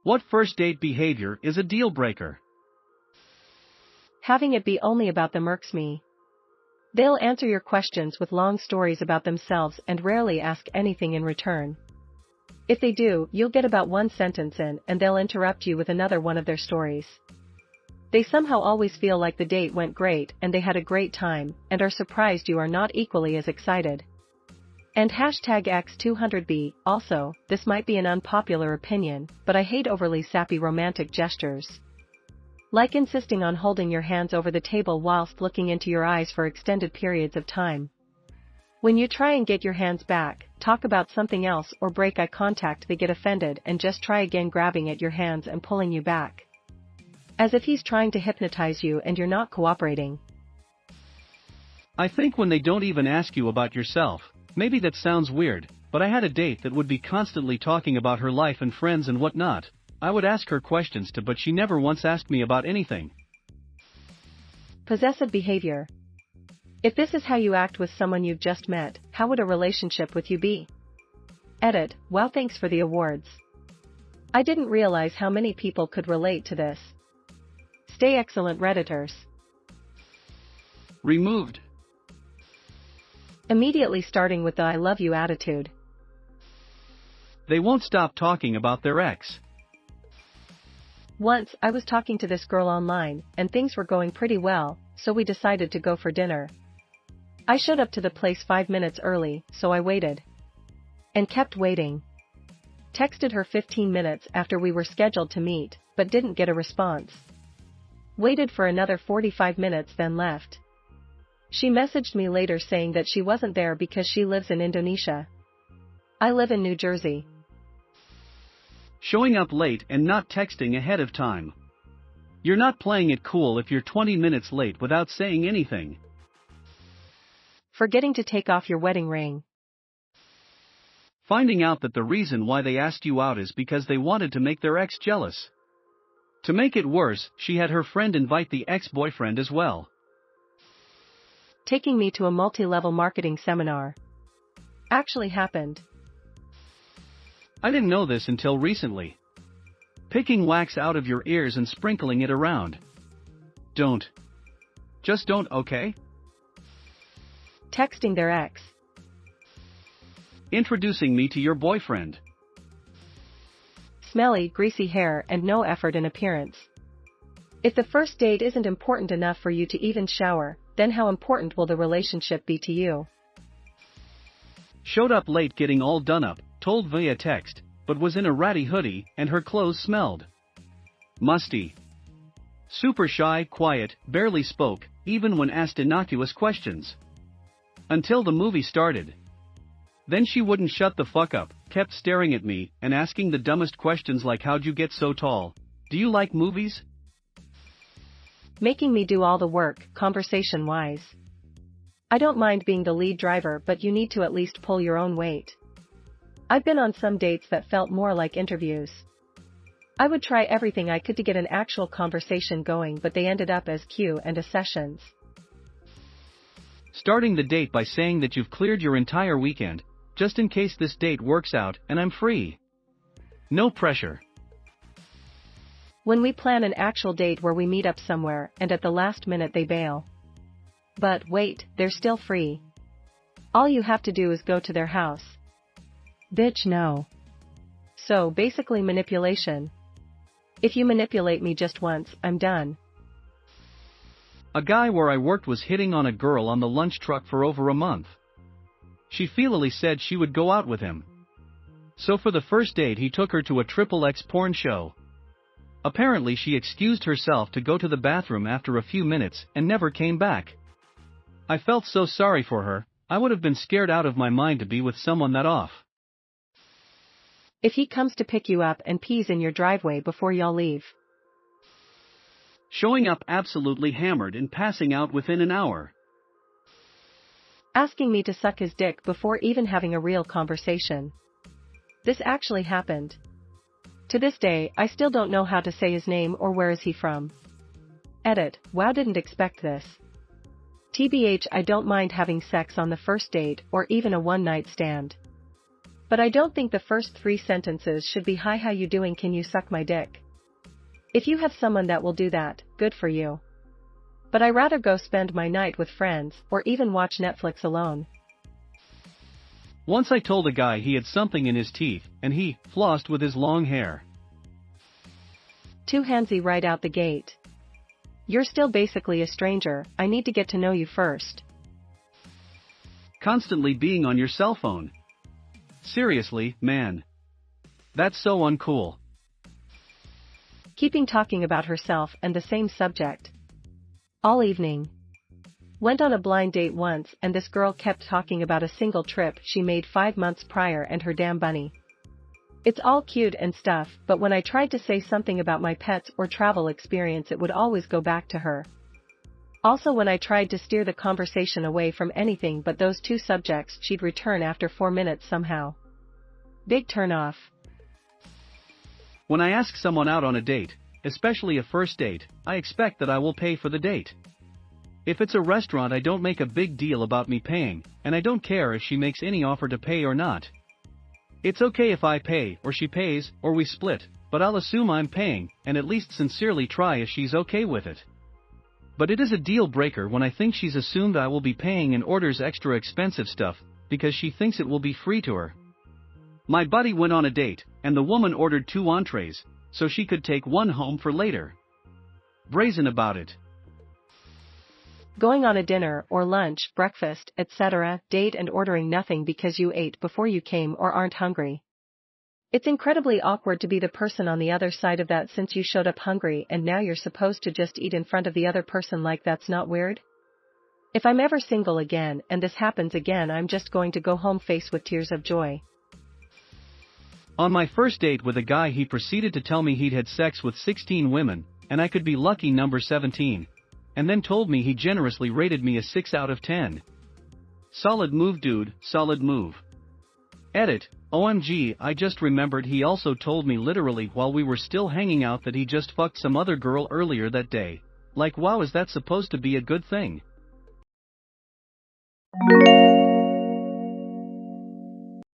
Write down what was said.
What first date behavior is a deal breaker? Having it be only about them irks me. They'll answer your questions with long stories about themselves and rarely ask anything in return. If they do, you'll get about one sentence in and they'll interrupt you with another one of their stories. They somehow always feel like the date went great and they had a great time, and are surprised you are not equally as excited. And #X200B, also, this might be an unpopular opinion, but I hate overly sappy romantic gestures. Like insisting on holding your hands over the table whilst looking into your eyes for extended periods of time. When you try and get your hands back, talk about something else or break eye contact, they get offended and just try again, grabbing at your hands and pulling you back. As if he's trying to hypnotize you and you're not cooperating. I think when they don't even ask you about yourself. Maybe that sounds weird, but I had a date that would be constantly talking about her life and friends and whatnot. I would ask her questions too, but she never once asked me about anything. Possessive behavior. If this is how you act with someone you've just met, how would a relationship with you be? Edit, wow, thanks for the awards. I didn't realize how many people could relate to this. Stay excellent, Redditors. Removed. Immediately starting with the I love you attitude. They won't stop talking about their ex. Once, I was talking to this girl online, and things were going pretty well, so we decided to go for dinner. I showed up to the place 5 minutes early, so I waited. And kept waiting. Texted her 15 minutes after we were scheduled to meet, but didn't get a response. Waited for another 45 minutes, then left. She messaged me later saying that she wasn't there because she lives in Indonesia. I live in New Jersey. Showing up late and not texting ahead of time. You're not playing it cool if you're 20 minutes late without saying anything. Forgetting to take off your wedding ring. Finding out that the reason why they asked you out is because they wanted to make their ex jealous. To make it worse, she had her friend invite the ex-boyfriend as well. Taking me to a multi-level marketing seminar. Actually happened. I didn't know this until recently. Picking wax out of your ears and sprinkling it around. Don't. Just don't, okay? Texting their ex. Introducing me to your boyfriend. Smelly, greasy hair and no effort in appearance. If the first date isn't important enough for you to even shower, then how important will the relationship be to you? Showed up late getting all done up, told via text, but was in a ratty hoodie and her clothes smelled musty. Super shy, quiet, barely spoke, even when asked innocuous questions. Until the movie started. Then she wouldn't shut the fuck up, kept staring at me and asking the dumbest questions like, how'd you get so tall? Do you like movies? Making me do all the work, conversation-wise. I don't mind being the lead driver, but you need to at least pull your own weight. I've been on some dates that felt more like interviews. I would try everything I could to get an actual conversation going, but they ended up as Q&A sessions. Starting the date by saying that you've cleared your entire weekend, just in case this date works out and I'm free. No pressure. When we plan an actual date where we meet up somewhere and at the last minute they bail. But wait, they're still free. All you have to do is go to their house. Bitch, no. So basically manipulation. If you manipulate me just once, I'm done. A guy where I worked was hitting on a girl on the lunch truck for over a month. She feelily said she would go out with him. So for the first date he took her to a XXX porn show. Apparently she excused herself to go to the bathroom after a few minutes and never came back. I felt so sorry for her. I would have been scared out of my mind to be with someone that off. If he comes to pick you up and pees in your driveway before y'all leave. Showing up absolutely hammered and passing out within an hour. Asking me to suck his dick before even having a real conversation. This actually happened. To this day, I still don't know how to say his name or where is he from. Edit, wow, didn't expect this. TBH, I don't mind having sex on the first date or even a one-night stand. But I don't think the first 3 sentences should be hi, how you doing, can you suck my dick? If you have someone that will do that, good for you. But I rather go spend my night with friends or even watch Netflix alone. Once I told a guy he had something in his teeth, and he flossed with his long hair. Too handsy right out the gate. You're still basically a stranger, I need to get to know you first. Constantly being on your cell phone. Seriously, man. That's so uncool. Keeping talking about herself and the same subject. All evening. Went on a blind date once and this girl kept talking about a single trip she made 5 months prior and her damn bunny. It's all cute and stuff, but when I tried to say something about my pets or travel experience it would always go back to her. Also when I tried to steer the conversation away from anything but those 2 subjects she'd return after 4 minutes somehow. Big turn off. When I ask someone out on a date, especially a first date, I expect that I will pay for the date. If it's a restaurant I don't make a big deal about me paying, and I don't care if she makes any offer to pay or not. It's okay if I pay or she pays or we split, but I'll assume I'm paying and at least sincerely try if she's okay with it. But it is a deal breaker when I think she's assumed I will be paying and orders extra expensive stuff because she thinks it will be free to her. My buddy went on a date and the woman ordered 2 entrees so she could take 1 home for later. Brazen about it. Going on a dinner or lunch, breakfast, etc. date and ordering nothing because you ate before you came or aren't hungry. It's incredibly awkward to be the person on the other side of that since you showed up hungry and now you're supposed to just eat in front of the other person. Like, that's not weird? If I'm ever single again and this happens again, I'm just going to go home face with tears of joy. On my first date with a guy, he proceeded to tell me he'd had sex with 16 women, and I could be lucky number 17. And then told me he generously rated me a 6 out of 10. Solid move, dude, solid move. Edit, OMG, I just remembered he also told me literally while we were still hanging out that he just fucked some other girl earlier that day. Like, wow, is that supposed to be a good thing?